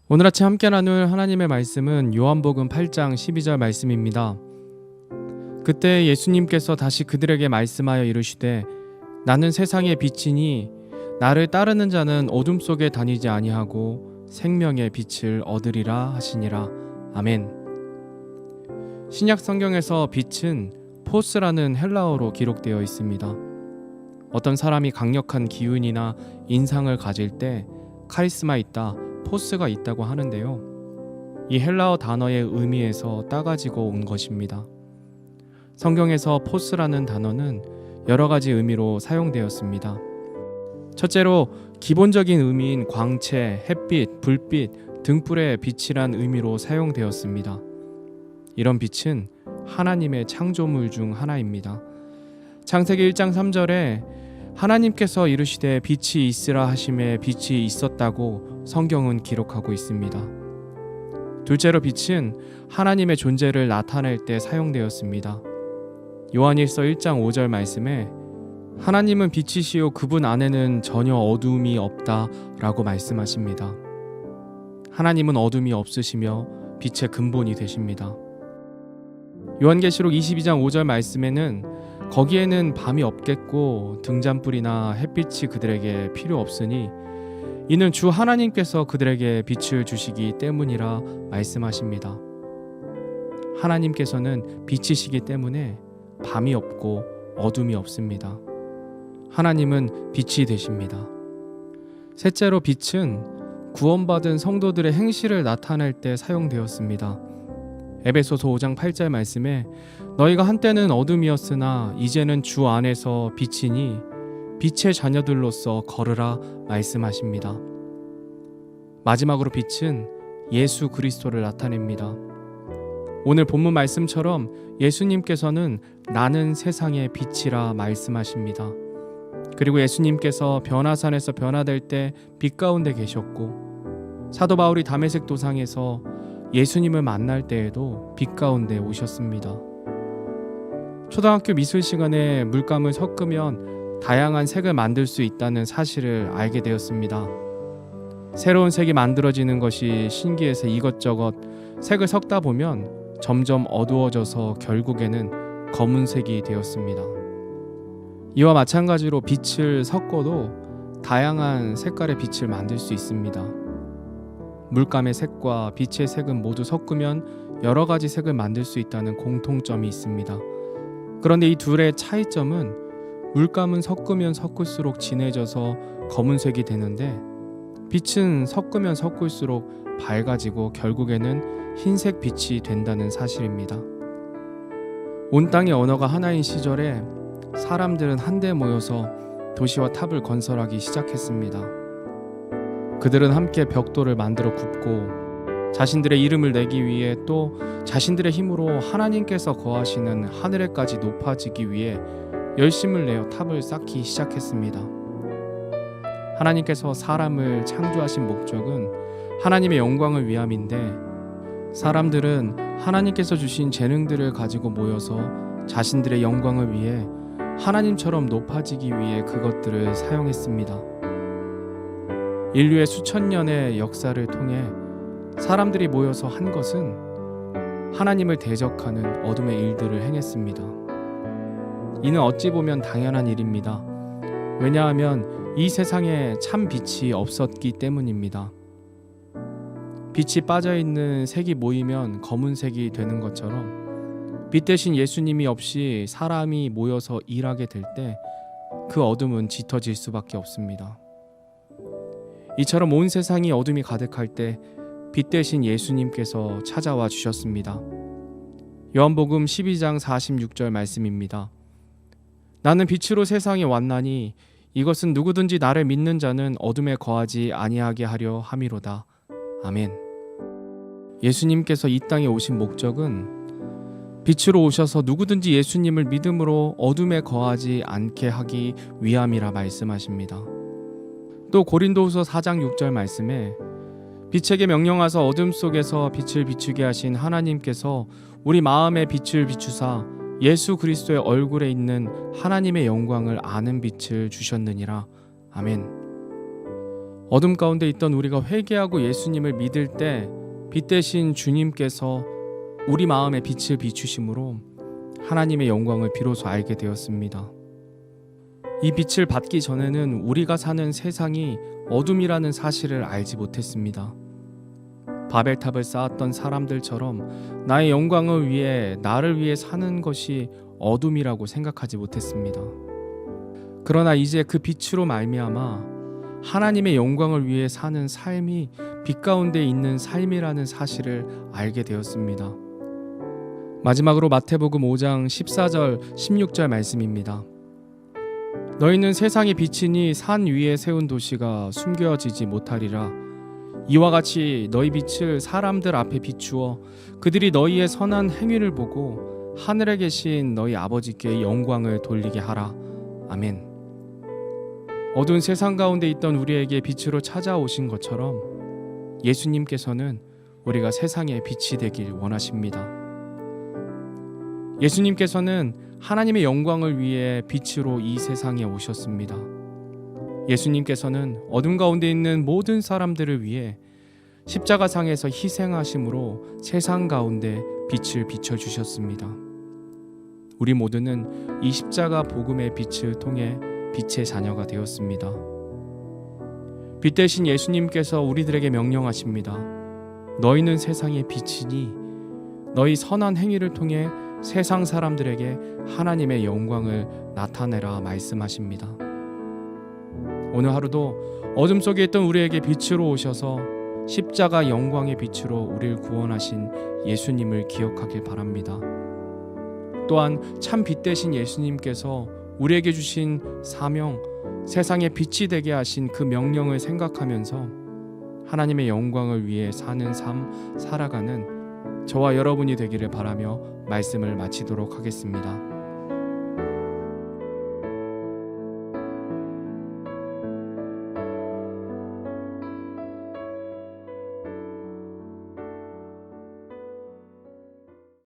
오늘 아침 함께 나눌 하나님의 말씀은 요한복음 8장 12절 말씀입니다. 그때 예수님께서 다시 그들에게 말씀하여 이르시되 나는 세상의 빛이니 나를 따르는 자는 어둠 속에 다니지 아니하고 생명의 빛을 얻으리라 하시니라. 아멘. 신약 성경에서 빛은 포스라는 헬라어로 기록되어 있습니다. 어떤 사람이 강력한 기운이나 인상을 가질 때 카리스마 있다, 포스가 있다고 하는데요. 이 헬라어 단어의 의미에서 따가지고 온 것입니다. 성경에서 포스라는 단어는 여러 가지 의미로 사용되었습니다. 첫째로 기본적인 의미인 광채, 햇빛, 불빛, 등불의 빛이란 의미로 사용되었습니다. 이런 빛은 하나님의 창조물 중 하나입니다. 창세기 1장 3절에 하나님께서 이르시되 빛이 있으라 하심에 빛이 있었다고 성경은 기록하고 있습니다. 둘째로 빛은 하나님의 존재를 나타낼 때 사용되었습니다. 요한일서 1장 5절 말씀에 하나님은 빛이시요 그분 안에는 전혀 어두움이 없다 라고 말씀하십니다. 하나님은 어둠이 없으시며 빛의 근본이 되십니다. 요한계시록 22장 5절 말씀에는 거기에는 밤이 없겠고 등잔불이나 햇빛이 그들에게 필요 없으니 이는 주 하나님께서 그들에게 빛을 주시기 때문이라 말씀하십니다. 하나님께서는 빛이시기 때문에 밤이 없고 어둠이 없습니다. 하나님은 빛이 되십니다. 셋째로 빛은 구원받은 성도들의 행실을 나타낼 때 사용되었습니다. 에베소서 5장 8절 말씀에 너희가 한때는 어둠이었으나 이제는 주 안에서 빛이니 빛의 자녀들로서 걸으라 말씀하십니다. 마지막으로 빛은 예수 그리스도를 나타냅니다. 오늘 본문 말씀처럼 예수님께서는 나는 세상의 빛이라 말씀하십니다. 그리고 예수님께서 변화산에서 변화될 때 빛 가운데 계셨고 사도 바울이 다메섹 도상에서 예수님을 만날 때에도 빛 가운데 오셨습니다. 초등학교 미술 시간에 물감을 섞으면 다양한 색을 만들 수 있다는 사실을 알게 되었습니다. 새로운 색이 만들어지는 것이 신기해서 이것저것 색을 섞다 보면 점점 어두워져서 결국에는 검은색이 되었습니다. 이와 마찬가지로 빛을 섞어도 다양한 색깔의 빛을 만들 수 있습니다. 물감의 색과 빛의 색은 모두 섞으면 여러 가지 색을 만들 수 있다는 공통점이 있습니다. 그런데 이 둘의 차이점은 물감은 섞으면 섞을수록 진해져서 검은색이 되는데 빛은 섞으면 섞을수록 밝아지고 결국에는 흰색 빛이 된다는 사실입니다. 온 땅의 언어가 하나인 시절에 사람들은 한데 모여서 도시와 탑을 건설하기 시작했습니다. 그들은 함께 벽돌을 만들어 굽고 자신들의 이름을 내기 위해 또 자신들의 힘으로 하나님께서 거하시는 하늘에까지 높아지기 위해 열심을 내어 탑을 쌓기 시작했습니다. 하나님께서 사람을 창조하신 목적은 하나님의 영광을 위함인데 사람들은 하나님께서 주신 재능들을 가지고 모여서 자신들의 영광을 위해 하나님처럼 높아지기 위해 그것들을 사용했습니다. 인류의 수천 년의 역사를 통해 사람들이 모여서 한 것은 하나님을 대적하는 어둠의 일들을 행했습니다. 이는 어찌 보면 당연한 일입니다. 왜냐하면 이 세상에 참 빛이 없었기 때문입니다. 빛이 빠져있는 색이 모이면 검은색이 되는 것처럼 빛 대신 예수님이 없이 사람이 모여서 일하게 될 때 그 어둠은 짙어질 수밖에 없습니다. 이처럼 온 세상이 어둠이 가득할 때 빛 대신 예수님께서 찾아와 주셨습니다. 요한복음 12장 46절 말씀입니다. 나는 빛으로 세상에 왔나니 이것은 누구든지 나를 믿는 자는 어둠에 거하지 아니하게 하려 함이로다. 아멘. 예수님께서 이 땅에 오신 목적은 빛으로 오셔서 누구든지 예수님을 믿음으로 어둠에 거하지 않게 하기 위함이라 말씀하십니다. 또 고린도후서 4장 6절 말씀에 빛에게 명령하사 어둠 속에서 빛을 비추게 하신 하나님께서 우리 마음에 빛을 비추사 예수 그리스도의 얼굴에 있는 하나님의 영광을 아는 빛을 주셨느니라. 아멘. 어둠 가운데 있던 우리가 회개하고 예수님을 믿을 때 빛 대신 주님께서 우리 마음에 빛을 비추심으로 하나님의 영광을 비로소 알게 되었습니다. 이 빛을 받기 전에는 우리가 사는 세상이 어둠이라는 사실을 알지 못했습니다. 바벨탑을 쌓았던 사람들처럼 나의 영광을 위해, 나를 위해 사는 것이 어둠이라고 생각하지 못했습니다. 그러나 이제 그 빛으로 말미암아 하나님의 영광을 위해 사는 삶이 빛 가운데 있는 삶이라는 사실을 알게 되었습니다. 마지막으로 마태복음 5장 14절 16절 말씀입니다. 너희는 세상의 빛이니 산 위에 세운 도시가 숨겨지지 못하리라. 이와 같이 너희 빛을 사람들 앞에 비추어 그들이 너희의 선한 행위를 보고 하늘에 계신 너희 아버지께 영광을 돌리게 하라. 아멘. 어두운 세상 가운데 있던 우리에게 빛으로 찾아오신 것처럼 예수님께서는 우리가 세상의 빛이 되길 원하십니다. 예수님께서는 하나님의 영광을 위해 빛으로 이 세상에 오셨습니다. 예수님께서는 어둠 가운데 있는 모든 사람들을 위해 십자가상에서 희생하심으로 세상 가운데 빛을 비춰주셨습니다. 우리 모두는 이 십자가 복음의 빛을 통해 빛의 자녀가 되었습니다. 빛 대신 예수님께서 우리들에게 명령하십니다. 너희는 세상의 빛이니 너희 선한 행위를 통해 세상 사람들에게 하나님의 영광을 나타내라 말씀하십니다. 오늘 하루도 어둠 속에 있던 우리에게 빛으로 오셔서 십자가 영광의 빛으로 우리를 구원하신 예수님을 기억하길 바랍니다. 또한 참 빛 되신 예수님께서 우리에게 주신 사명, 세상에 빛이 되게 하신 그 명령을 생각하면서 하나님의 영광을 위해 사는 삶 살아가는 저와 여러분이 되기를 바라며 말씀을 마치도록 하겠습니다.